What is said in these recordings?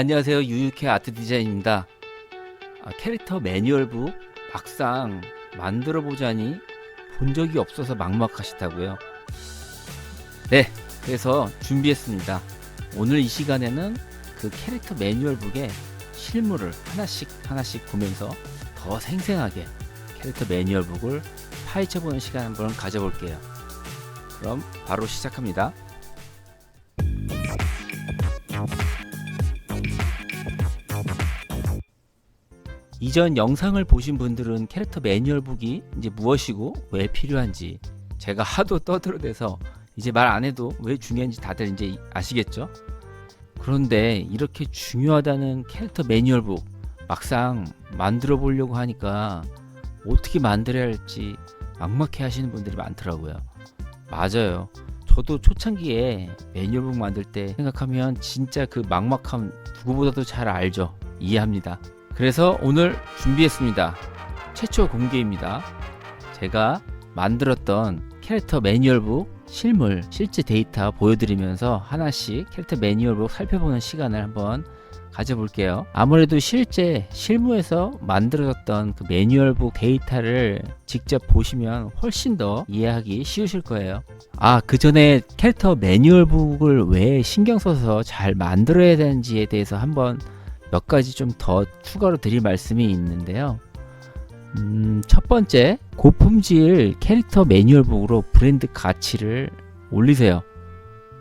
안녕하세요. 유유케 아트 디자인입니다. 캐릭터 매뉴얼북 막상 만들어 보자니 본 적이 없어서 막막하시다고요. 네, 그래서 준비했습니다. 오늘 이 시간에는 그 캐릭터 매뉴얼북의 실물을 하나씩 보면서 더 생생하게 캐릭터 매뉴얼북을 파헤쳐보는 시간 한번 가져볼게요. 그럼 바로 시작합니다. 이전 영상을 보신 분들은 캐릭터 매뉴얼북이 이제 무엇이고 왜 필요한지 제가 하도 떠들어대서 이제 말 안 해도 왜 중요한지 다들 이제 아시겠죠? 그런데 이렇게 중요하다는 캐릭터 매뉴얼북 막상 만들어 보려고 하니까 어떻게 만들어야 할지 막막해 하시는 분들이 많더라고요. 맞아요. 저도 초창기에 매뉴얼북 만들 때 생각하면 진짜 그 막막함 누구보다도 잘 알죠. 이해합니다. 그래서 오늘 준비했습니다. 최초 공개입니다. 제가 만들었던 캐릭터 매뉴얼북 실제 데이터 보여드리면서 하나씩 캐릭터 매뉴얼북 살펴보는 시간을 한번 가져볼게요. 아무래도 실제 실무에서 만들어졌던 그 매뉴얼북 데이터를 직접 보시면 훨씬 더 이해하기 쉬우실 거예요. 그 전에 캐릭터 매뉴얼북을 왜 신경 써서 잘 만들어야 되는지에 대해서 한번 몇 가지 좀 더 추가로 드릴 말씀이 있는데요. 첫 번째, 고품질 캐릭터 매뉴얼북으로 브랜드 가치를 올리세요.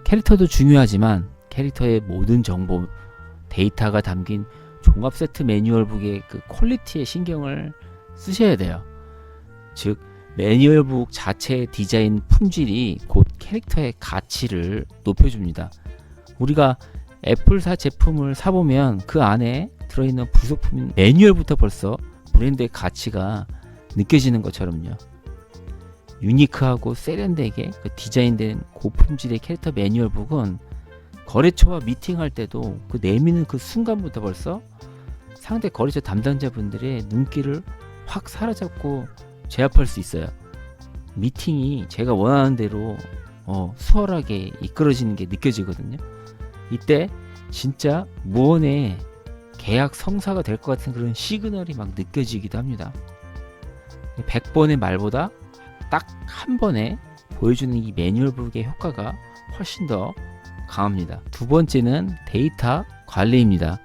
캐릭터도 중요하지만 캐릭터의 모든 정보, 데이터가 담긴 종합 세트 매뉴얼북의 그 퀄리티에 신경을 쓰셔야 돼요. 즉, 매뉴얼북 자체의 디자인 품질이 곧 캐릭터의 가치를 높여줍니다. 우리가 애플사 제품을 사보면 그 안에 들어있는 부속품인 매뉴얼부터 벌써 브랜드의 가치가 느껴지는 것처럼요. 유니크하고 세련되게 디자인된 고품질의 캐릭터 매뉴얼북은 거래처와 미팅할 때도 그 내미는 그 순간부터 벌써 상대 거래처 담당자분들의 눈길을 확 사로잡고 제압할 수 있어요. 미팅이 제가 원하는 대로 수월하게 이끌어지는 게 느껴지거든요. 이때 진짜 무언의 계약 성사가 될 것 같은 그런 시그널이 막 느껴지기도 합니다. 100번의 말보다 딱 한 번에 보여주는 이 매뉴얼북의 효과가 훨씬 더 강합니다. 두 번째는 데이터 관리입니다.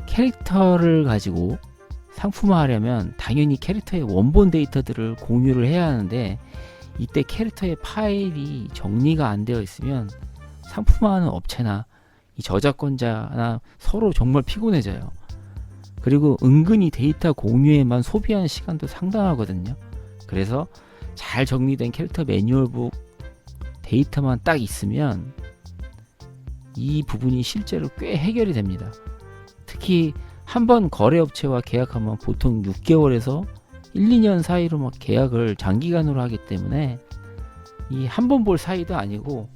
캐릭터를 가지고 상품화하려면 당연히 캐릭터의 원본 데이터들을 공유를 해야 하는데 이때 캐릭터의 파일이 정리가 안 되어 있으면 상품화하는 업체나 이 저작권자나 서로 정말 피곤해져요. 그리고 은근히 데이터 공유에만 소비하는 시간도 상당하거든요. 그래서 잘 정리된 캐릭터 매뉴얼북 데이터만 딱 있으면 이 부분이 실제로 꽤 해결이 됩니다. 특히 한번 거래업체와 계약하면 보통 6개월에서 1, 2년 사이로 막 계약을 장기간으로 하기 때문에 이 한 번 볼 사이도 아니고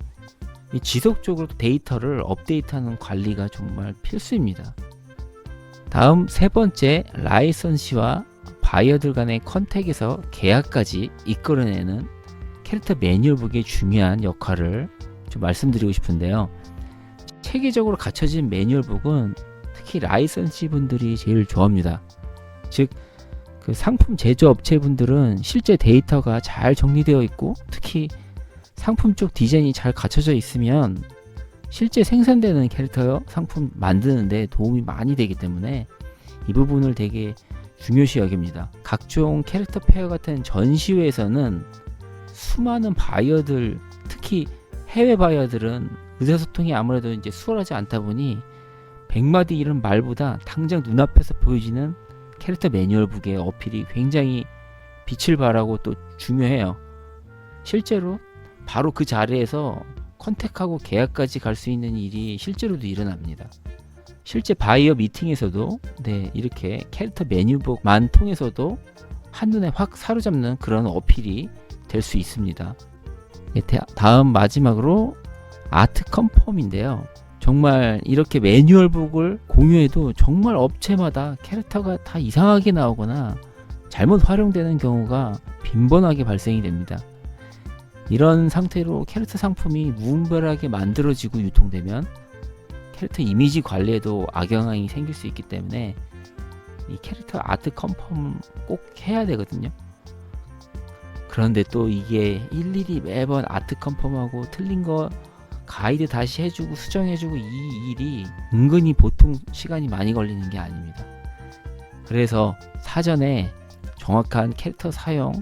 지속적으로 데이터를 업데이트하는 관리가 정말 필수입니다. 다음 세 번째, 라이선시와 바이어들 간의 컨택에서 계약까지 이끌어내는 캐릭터 매뉴얼북의 중요한 역할을 좀 말씀드리고 싶은데요. 체계적으로 갖춰진 매뉴얼북은 특히 라이선시 분들이 제일 좋아합니다. 즉, 그 상품 제조업체 분들은 실제 데이터가 잘 정리되어 있고 특히 상품 쪽 디자인이 잘 갖춰져 있으면 실제 생산되는 캐릭터 상품 만드는데 도움이 많이 되기 때문에 이 부분을 되게 중요시 여깁니다. 각종 캐릭터 페어 같은 전시회에서는 수많은 바이어들, 특히 해외 바이어들은 의사소통이 아무래도 이제 수월하지 않다 보니 100마디 이런 말보다 당장 눈앞에서 보여지는 캐릭터 매뉴얼북의 어필이 굉장히 빛을 발하고 또 중요해요. 실제로 바로 그 자리에서 컨택하고 계약까지 갈 수 있는 일이 실제로도 일어납니다. 실제 바이어 미팅에서도 이렇게 캐릭터 매뉴얼북만 통해서도 한눈에 확 사로잡는 그런 어필이 될 수 있습니다. 다음 마지막으로 아트 컨펌인데요. 정말 이렇게 매뉴얼북을 공유해도 정말 업체마다 캐릭터가 다 이상하게 나오거나 잘못 활용되는 경우가 빈번하게 발생이 됩니다. 이런 상태로 캐릭터 상품이 무분별하게 만들어지고 유통되면 캐릭터 이미지 관리에도 악영향이 생길 수 있기 때문에 이 캐릭터 아트 컨펌 꼭 해야 되거든요. 그런데 또 이게 일일이 매번 아트 컨펌하고 틀린 거 가이드 다시 해주고 수정해주고 이 일이 은근히 보통 시간이 많이 걸리는 게 아닙니다. 그래서 사전에 정확한 캐릭터 사용,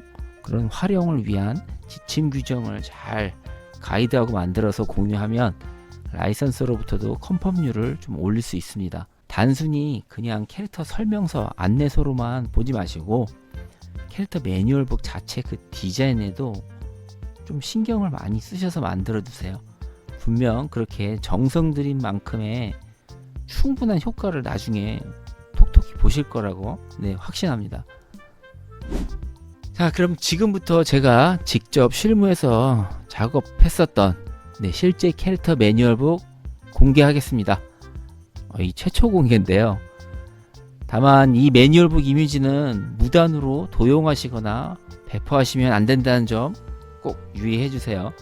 그런 활용을 위한 지침 규정을 잘 가이드하고 만들어서 공유하면 라이선스로부터도 컨펌률을 좀 올릴 수 있습니다. 단순히 그냥 캐릭터 설명서, 안내서로만 보지 마시고 캐릭터 매뉴얼북 자체 그 디자인에도 좀 신경을 많이 쓰셔서 만들어 두세요. 분명 그렇게 정성 들인 만큼의 충분한 효과를 나중에 톡톡히 보실 거라고 확신합니다. 자, 그럼 지금부터 제가 직접 실무에서 작업했었던 실제 캐릭터 매뉴얼북 공개하겠습니다. 이 최초 공개인데요. 다만 이 매뉴얼북 이미지는 무단으로 도용하시거나 배포하시면 안 된다는 점 꼭 유의해 주세요.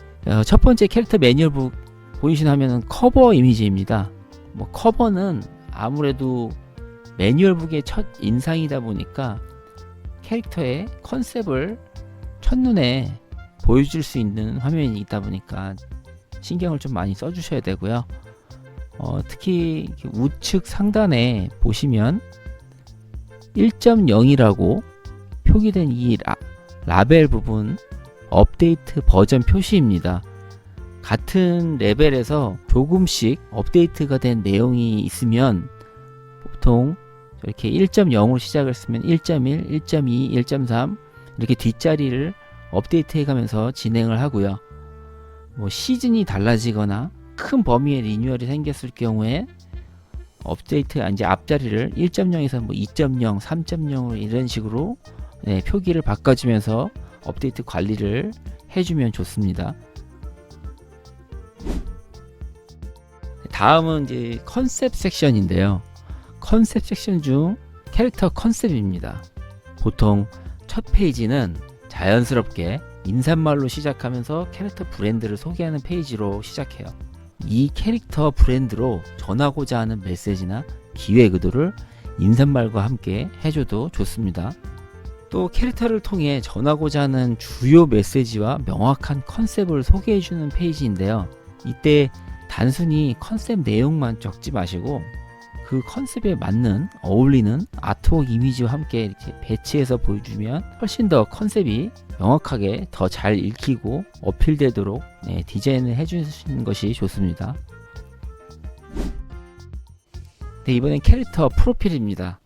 첫 번째 캐릭터 매뉴얼북 보이시는 화면은 커버 이미지입니다. 커버는 아무래도 매뉴얼북의 첫 인상이다 보니까 캐릭터의 컨셉을 첫눈에 보여줄 수 있는 화면이 있다 보니까 신경을 좀 많이 써주셔야 되고요. 특히 우측 상단에 보시면 1.0이라고 표기된 이 라벨 부분 업데이트 버전 표시입니다. 같은 레벨에서 조금씩 업데이트가 된 내용이 있으면 보통 이렇게 1.0으로 시작을 쓰면 1.1, 1.2, 1.3 이렇게 뒷자리를 업데이트 해가면서 진행을 하고요. 시즌이 달라지거나 큰 범위의 리뉴얼이 생겼을 경우에 업데이트 이제 앞자리를 1.0에서 2.0, 3.0으로 이런 식으로 표기를 바꿔주면서 업데이트 관리를 해주면 좋습니다. 다음은 이제 컨셉 섹션인데요. 컨셉 섹션 중 캐릭터 컨셉입니다. 보통 첫 페이지는 자연스럽게 인사말로 시작하면서 캐릭터 브랜드를 소개하는 페이지로 시작해요. 이 캐릭터 브랜드로 전하고자 하는 메시지나 기획 의도를 인사말과 함께 해줘도 좋습니다. 또 캐릭터를 통해 전하고자 하는 주요 메시지와 명확한 컨셉을 소개해주는 페이지인데요. 이때 단순히 컨셉 내용만 적지 마시고 그 컨셉에 맞는 어울리는 아트웍 이미지와 함께 이렇게 배치해서 보여주면 훨씬 더 컨셉이 명확하게 더 잘 읽히고 어필되도록 디자인을 해주시는 것이 좋습니다. 이번엔 캐릭터 프로필입니다.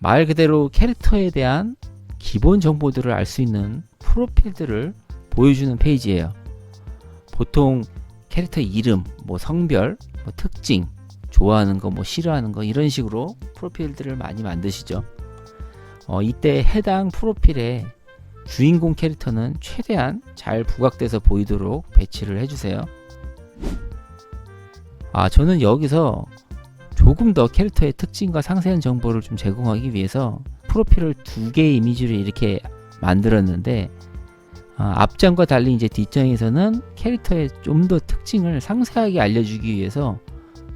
말 그대로 캐릭터에 대한 기본 정보들을 알 수 있는 프로필들을 보여주는 페이지예요. 보통 캐릭터 이름, 성별, 특징, 좋아하는 거, 싫어하는 거 이런 식으로 프로필들을 많이 만드시죠. 이때 해당 프로필에 주인공 캐릭터는 최대한 잘 부각돼서 보이도록 배치를 해주세요. 저는 여기서 조금 더 캐릭터의 특징과 상세한 정보를 좀 제공하기 위해서 프로필을 두 개의 이미지로 이렇게 만들었는데 앞장과 달리 이제 뒷장에서는 캐릭터의 좀 더 특징을 상세하게 알려주기 위해서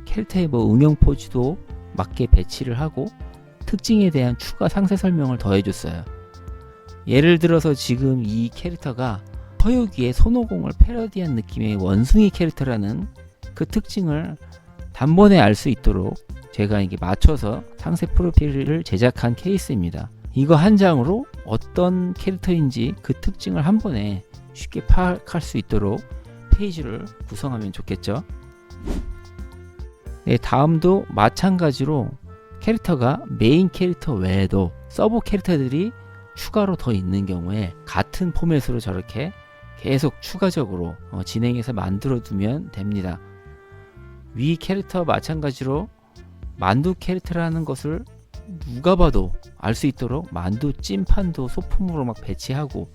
캐릭터의 응용 포즈도 맞게 배치를 하고 특징에 대한 추가 상세 설명을 더해줬어요. 예를 들어서 지금 이 캐릭터가 서유기의 손오공을 패러디한 느낌의 원숭이 캐릭터라는 그 특징을 단번에 알 수 있도록 제가 이게 맞춰서 상세 프로필을 제작한 케이스입니다. 이거 한 장으로 어떤 캐릭터인지 그 특징을 한 번에 쉽게 파악할 수 있도록 페이지를 구성하면 좋겠죠. 다음도 마찬가지로 캐릭터가 메인 캐릭터 외에도 서브 캐릭터들이 추가로 더 있는 경우에 같은 포맷으로 저렇게 계속 추가적으로 진행해서 만들어 두면 됩니다. 위 캐릭터 마찬가지로 만두 캐릭터라는 것을 누가 봐도 알 수 있도록 만두 찜판도 소품으로 배치하고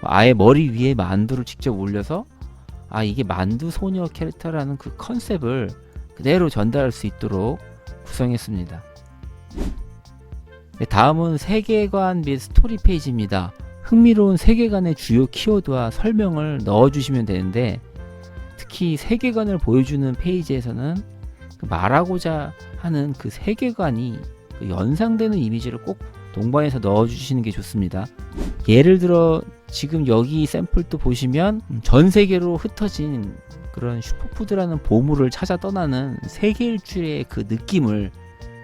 아예 머리 위에 만두를 직접 올려서 이게 만두 소녀 캐릭터라는 그 컨셉을 그대로 전달할 수 있도록 구성했습니다. 다음은 세계관 및 스토리 페이지입니다. 흥미로운 세계관의 주요 키워드와 설명을 넣어주시면 되는데 특히 세계관을 보여주는 페이지에서는 말하고자 하는 그 세계관이 그 연상되는 이미지를 꼭 동반해서 넣어주시는 게 좋습니다. 예를 들어 지금 여기 샘플도 보시면 전 세계로 흩어진 그런 슈퍼푸드라는 보물을 찾아 떠나는 세계 일주의 그 느낌을,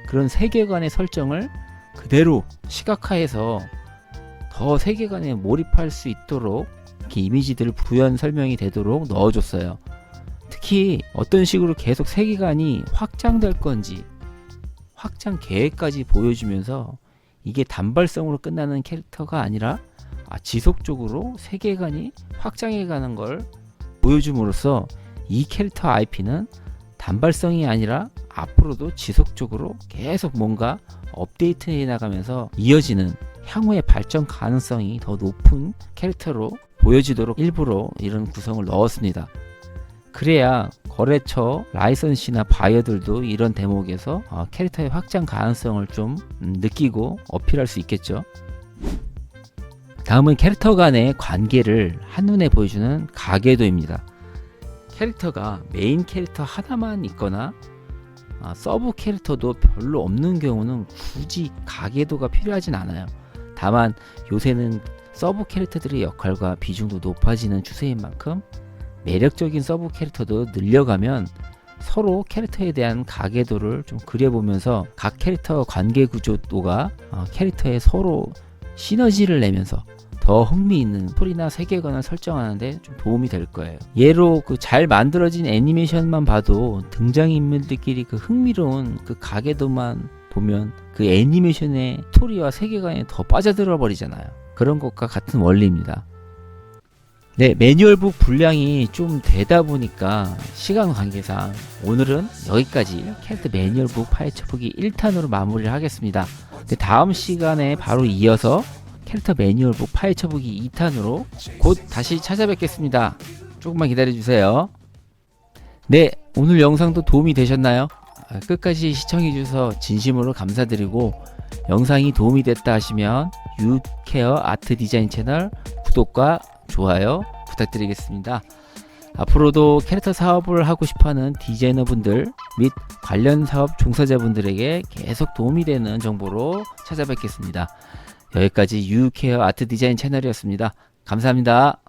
그런 세계관의 설정을 그대로 시각화해서 더 세계관에 몰입할 수 있도록 이렇게 이미지들을 부연 설명이 되도록 넣어줬어요. 특히 어떤 식으로 계속 세계관이 확장될 건지 확장 계획까지 보여주면서 이게 단발성으로 끝나는 캐릭터가 아니라 지속적으로 세계관이 확장해가는 걸 보여줌으로써 이 캐릭터 IP는 단발성이 아니라 앞으로도 지속적으로 계속 뭔가 업데이트해 나가면서 이어지는 향후의 발전 가능성이 더 높은 캐릭터로 보여지도록 일부러 이런 구성을 넣었습니다. 그래야 거래처, 라이선시나 바이어들도 이런 대목에서 캐릭터의 확장 가능성을 좀 느끼고 어필할 수 있겠죠. 다음은 캐릭터 간의 관계를 한눈에 보여주는 가계도입니다. 캐릭터가 메인 캐릭터 하나만 있거나 서브 캐릭터도 별로 없는 경우는 굳이 가계도가 필요하진 않아요. 다만 요새는 서브 캐릭터들의 역할과 비중도 높아지는 추세인 만큼 매력적인 서브 캐릭터도 늘려가면 서로 캐릭터에 대한 가계도를 좀 그려보면서 각 캐릭터 관계 구조도가 캐릭터에 서로 시너지를 내면서 더 흥미있는 스토리나 세계관을 설정하는데 좀 도움이 될 거예요. 예로 그 잘 만들어진 애니메이션만 봐도 등장인물들끼리 그 흥미로운 그 가계도만 보면 그 애니메이션의 스토리와 세계관에 더 빠져들어 버리잖아요. 그런 것과 같은 원리입니다. 네, 매뉴얼북 분량이 좀 되다 보니까 시간 관계상 오늘은 여기까지 캐릭터 매뉴얼북 파헤쳐 보기 1탄으로 마무리를 하겠습니다. 다음 시간에 바로 이어서 캐릭터 매뉴얼북 파헤쳐 보기 2탄으로 곧 다시 찾아뵙겠습니다. 조금만 기다려주세요. 네, 오늘 영상도 도움이 되셨나요? 끝까지 시청해주셔서 진심으로 감사드리고, 영상이 도움이 됐다 하시면 유케어 아트 디자인 채널 구독과 좋아요 부탁드리겠습니다. 앞으로도 캐릭터 사업을 하고 싶어하는 디자이너분들 및 관련 사업 종사자분들에게 계속 도움이 되는 정보로 찾아뵙겠습니다. 여기까지 유케어 아트 디자인 채널이었습니다. 감사합니다.